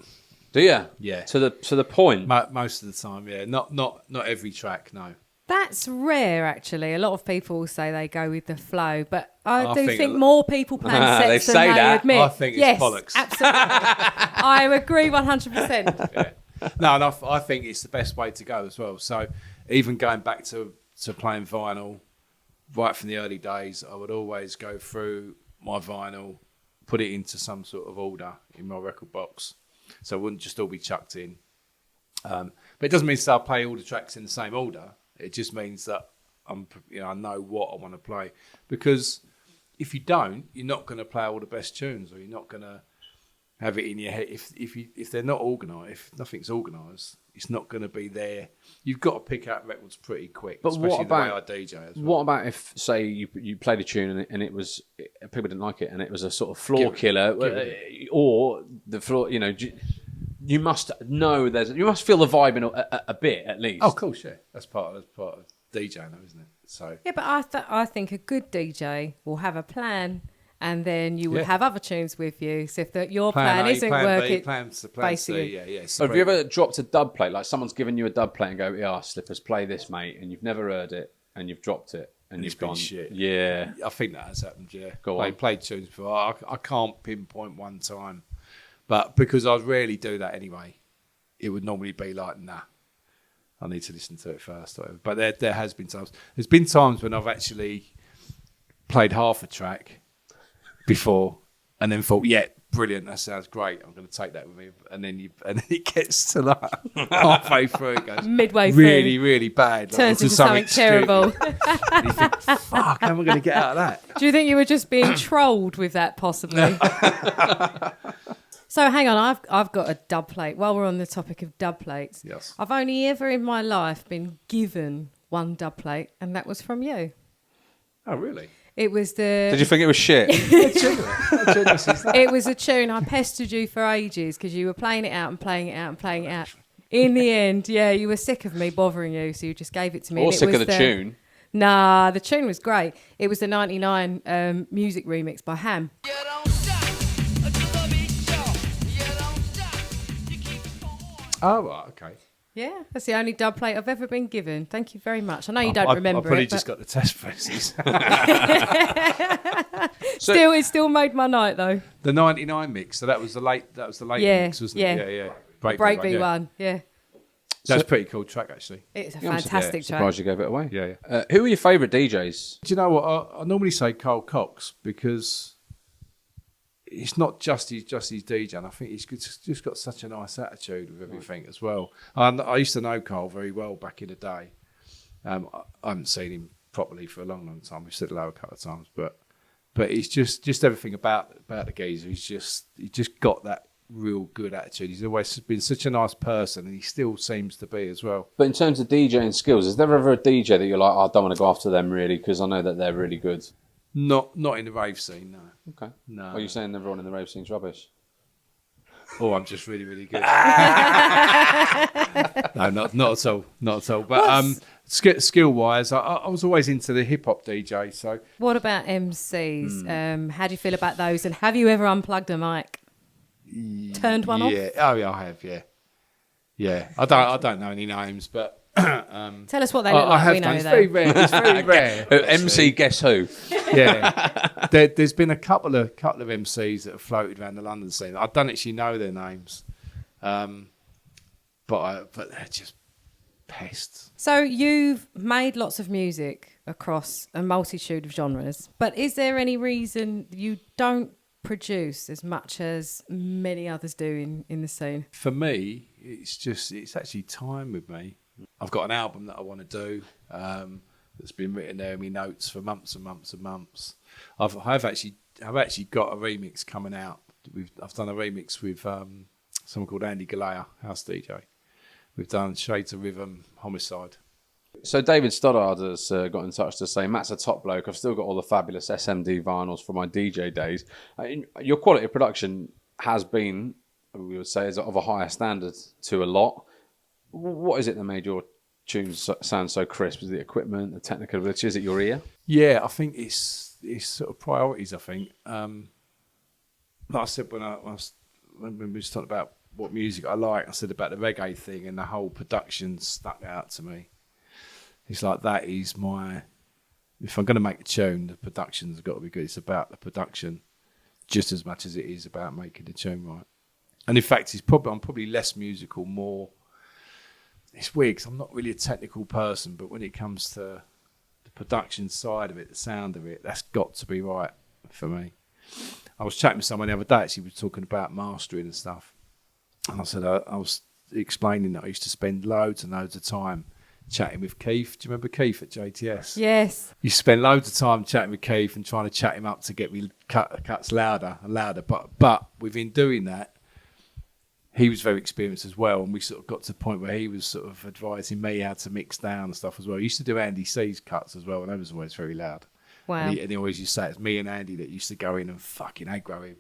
Do you? Yeah. To the point? Most of the time, yeah. Not every track, no. That's rare, actually. A lot of people will say they go with the flow, but I do think a more people plan sets They than say they that. admit. I think it's bollocks. Absolutely. I agree 100%. Yeah. No, and I think it's the best way to go as well. So even going back to playing vinyl, right from the early days, I would always go through my vinyl, put it into some sort of order in my record box, so it wouldn't just all be chucked in. But it doesn't mean I'll play all the tracks in the same order. It just means that I know what I want to play. Because if you don't, you're not going to play all the best tunes, or you're not going to have it in your head. If they're not organised, if nothing's organised, it's not going to be there. You've got to pick out records pretty quick, But especially what about the way I DJ as well. What about if, say, you played a tune and it was people didn't like it, and it was a sort of floor killer, or the floor, you must know you must feel the vibe in a bit at least. Oh, of course, yeah. That's part of DJing, though, isn't it? So Yeah, but I think a good DJ will have a plan, and then you will have other tunes with you. So if your plan isn't working, plan C, basically. yeah. So have you ever dropped a dub plate, like someone's given you a dub plate and go, "Yeah, Slippers, play this, mate," and you've never heard it, and you've dropped it, and you've gone, shit. Yeah, I think that has happened. Yeah, Go on. I played tunes before. I can't pinpoint one time, but because I rarely do that anyway, it would normally be like, nah, I need to listen to it first. Or whatever. But there has been times. There's been times when I've actually played half a track before, and then thought, yeah, brilliant, that sounds great, I'm going to take that with me, and then it gets to like halfway through, it goes midway really, through, really bad, turns into something terrible. And you think, fuck, how am I going to get out of that? Do you think you were just being trolled with that, possibly? So hang on, I've got a dub plate. While we're on the topic of dub plates, Yes. I've only ever in my life been given one dub plate, and that was from you. Oh, really? It was the. Did you think it was shit? It was a tune. I pestered you for ages because you were playing it out and playing it out and playing it out. In the end, yeah, you were sick of me bothering you, so you just gave it to me. Or and it sick was of the tune? Nah, the tune was great. It was the 99 music remix by Ham. Oh, right, okay. Yeah, that's the only dub plate I've ever been given. Thank you very much. I know you don't remember I've probably it. just got the test presses. It still made my night though. The 99 mix, so that was the late mix, wasn't it? Yeah. Breakbeat one, yeah. That's a pretty cool track, actually. It's a fantastic track. Surprised you gave it away. Yeah. Who are your favourite DJs? Do you know what? I normally say Carl Cox because it's not just his DJ. I think he's just got such a nice attitude with everything as well. And I used to know Carl very well back in the day. I haven't seen him properly for a long, long time. We've said hello a couple of times, but it's just everything about the geezer. He just got that real good attitude. He's always been such a nice person, and he still seems to be as well. But in terms of DJing skills, is there ever a DJ that you're like, I don't want to go after them really because I know that they're really good? Not in the rave scene, no. Okay. No. Are you saying everyone in the rave scene's rubbish? Oh, I'm just really, really good. No, not at all. Not at all. But skill-wise, I was always into the hip-hop DJ. So, what about MCs? How do you feel about those? And have you ever unplugged a mic? Turned one off? Yeah. Oh, yeah, I have. Yeah. I don't know any names, but Tell us what they look like. I have we know done. It's though. very rare. It's very rare. MC Guess Who? Yeah, there's been a couple of MCs that have floated around the London scene. I don't actually know their names, but they're just pests. So you've made lots of music across a multitude of genres, but is there any reason you don't produce as much as many others do in the scene? For me, it's actually time with me. I've got an album that I want to do that's been written there in my notes for months and months and months. I've actually got a remix coming out. I've done a remix with someone called Andy Galea, house DJ. We've done Shades of Rhythm, Homicide. So David Stoddard has got in touch to say, Matt's a top bloke. I've still got all the fabulous SMD vinyls from my DJ days. Your quality of production has been, we would say, is of a higher standard to a lot. What is it that made your tunes sound so crisp? Is it the equipment, the technical ability? Is it your ear? Yeah, I think it's sort of priorities, I think. Like I said when we was talking about what music I like, I said about the reggae thing, and the whole production stuck out to me. It's like that is my... If I'm going to make a tune, the production's got to be good. It's about the production just as much as it is about making the tune right. And in fact, I'm probably less musical, more... It's weird because I'm not really a technical person, but when it comes to the production side of it, the sound of it, that's got to be right for me. I was chatting with someone the other day, actually, we were talking about mastering and stuff. And I said, I was explaining that I used to spend loads and loads of time chatting with Keith. Do you remember Keith at JTS? Yes. You spend loads of time chatting with Keith and trying to chat him up to get me cuts louder and louder. But within doing that, he was very experienced as well, and we sort of got to the point where he was sort of advising me how to mix down and stuff as well. He used to do Andy C's cuts as well, and that was always very loud. Wow. And he always used to say it's me and Andy that used to go in and fucking aggro him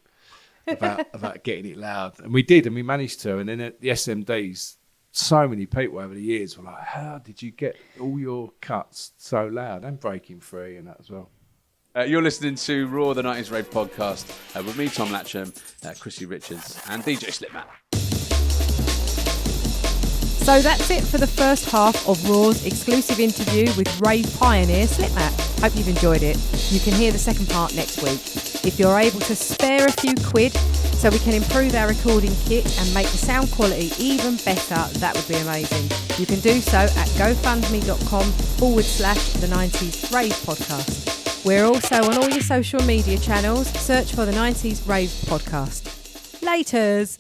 about getting it loud. And we did, and we managed to. And then at the SMDs, so many people over the years were like, how did you get all your cuts so loud? And breaking free and that as well. You're listening to R.O.A.R, the 90s Rave Podcast, with me, Tom Latcham, Chrissy Richards, and DJ Slipmatt. So that's it for the first half of R.O.A.R's exclusive interview with rave pioneer Slipmatt. Hope you've enjoyed it. You can hear the second part next week. If you're able to spare a few quid so we can improve our recording kit and make the sound quality even better, that would be amazing. You can do so at gofundme.com/the 90s Rave Podcast. We're also on all your social media channels. Search for the 90s Rave Podcast. Laters.